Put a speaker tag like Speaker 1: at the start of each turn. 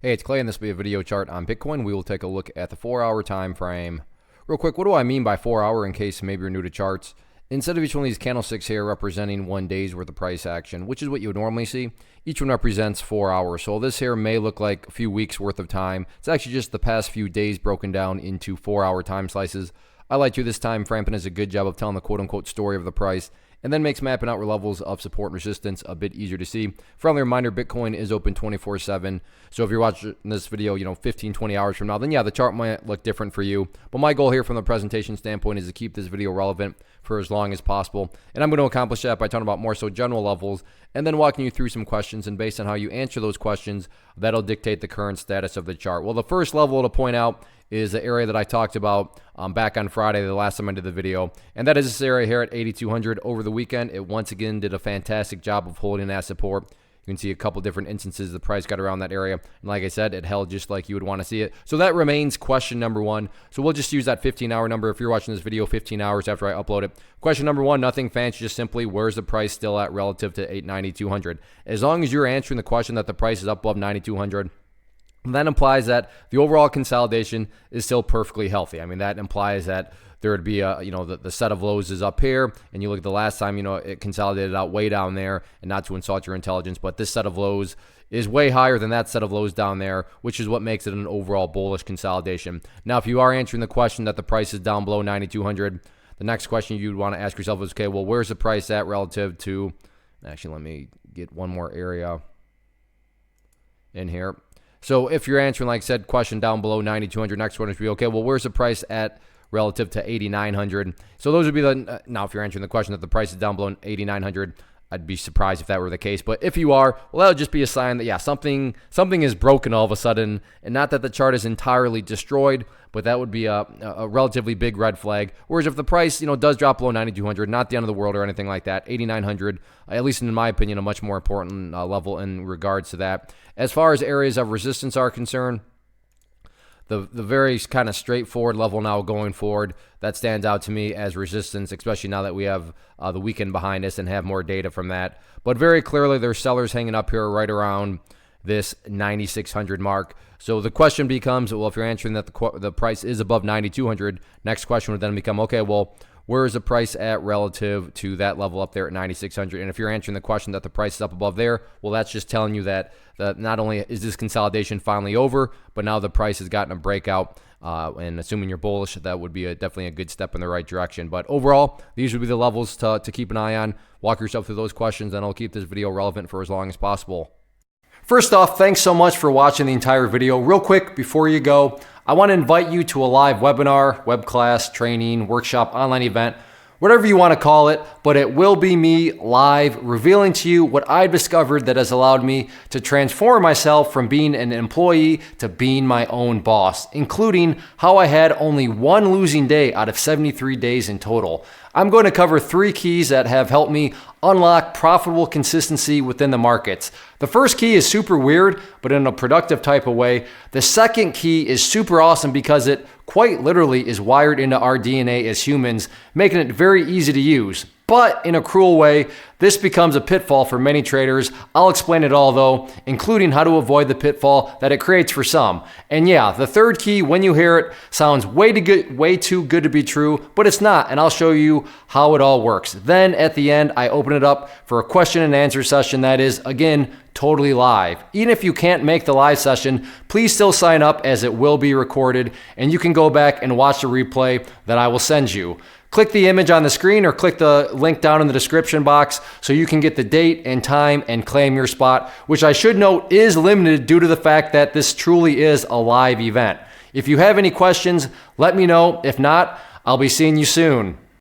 Speaker 1: Hey, it's Clay, and this will be a video chart on Bitcoin. We will take a look at the 4-hour time frame. Real quick, what do I mean by 4-hour in case maybe you're new to charts? Instead of each one of these candlesticks here representing 1 day's worth of price action, which is what you would normally see, each one represents 4 hours. So this here may look like a few weeks worth of time. It's actually just the past few days broken down into 4-hour time slices. I like to this time frame and does a good job of telling the quote-unquote story of the price, and then makes mapping out levels of support and resistance a bit easier to see. Friendly reminder, Bitcoin is open 24/7. So if you're watching this video, 15, 20 hours from now, then yeah, the chart might look different for you. But my goal here from the presentation standpoint is to keep this video relevant for as long as possible. And I'm going to accomplish that by talking about more so general levels and then walking you through some questions. And based on how you answer those questions, that'll dictate the current status of the chart. Well, the first level to point out is the area that I talked about back on Friday, the last time I did the video. And that is this area here at 8,200 over the weekend. It once again did a fantastic job of holding that support. You can see a couple different instances the price got around that area. And like I said, it held just like you would want to see it. So that remains question number one. So we'll just use that 15-hour number. If you're watching this video 15 hours after I upload it. Question number one, nothing fancy, just simply where's the price still at relative to 9,200? As long as you're answering the question that the price is up above 9,200, that implies that the overall consolidation is still perfectly healthy. I mean, that implies that there would be a, the set of lows is up here, and you look at the last time, it consolidated out way down there, and not to insult your intelligence, but this set of lows is way higher than that set of lows down there, which is what makes it an overall bullish consolidation. Now, if you are answering the question that the price is down below 9,200, the next question you'd want to ask yourself is, okay, well, where's the price at relative to, actually, let me get one more area in here. So if you're answering, like I said, question down below 9,200, next one would be, okay, well, where's the price at relative to 8,900? So those would be the, now if you're answering the question that the price is down below 8,900, I'd be surprised if that were the case. But if you are, well, that would just be a sign that, yeah, something is broken all of a sudden. And not that the chart is entirely destroyed, but that would be a relatively big red flag. Whereas if the price, does drop below 9,200, not the end of the world or anything like that, 8,900, at least in my opinion, a much more important level in regards to that. As far as areas of resistance are concerned, the very kind of straightforward level now going forward, that stands out to me as resistance, especially now that we have the weekend behind us and have more data from that. But very clearly, there's sellers hanging up here right around this 9,600 mark. So the question becomes, well, if you're answering that the price is above 9,200, next question would then become, okay, well, where is the price at relative to that level up there at 9,600? And if you're answering the question that the price is up above there, well, that's just telling you that not only is this consolidation finally over, but now the price has gotten a breakout. And assuming you're bullish, that would be definitely a good step in the right direction. But overall, these would be the levels to keep an eye on. Walk yourself through those questions, and I'll keep this video relevant for as long as possible. First off, thanks so much for watching the entire video. Real quick, before you go, I want to invite you to a live webinar, web class, training, workshop, online event, whatever you want to call it, but it will be me live revealing to you what I've discovered that has allowed me to transform myself from being an employee to being my own boss, including how I had only one losing day out of 73 days in total. I'm going to cover 3 keys that have helped me unlock profitable consistency within the markets. The first key is super weird, but in a productive type of way. The second key is super awesome because it quite literally is wired into our DNA as humans, making it very easy to use. But in a cruel way, this becomes a pitfall for many traders. I'll explain it all though, including how to avoid the pitfall that it creates for some. And yeah, the third key, when you hear it, sounds way too good to be true, but it's not, and I'll show you how it all works. Then at the end, I open it up for a question and answer session that is, again, totally live. Even if you can't make the live session, please still sign up as it will be recorded, and you can go back and watch the replay that I will send you. Click the image on the screen or click the link down in the description box so you can get the date and time and claim your spot, which I should note is limited due to the fact that this truly is a live event. If you have any questions, let me know. If not, I'll be seeing you soon.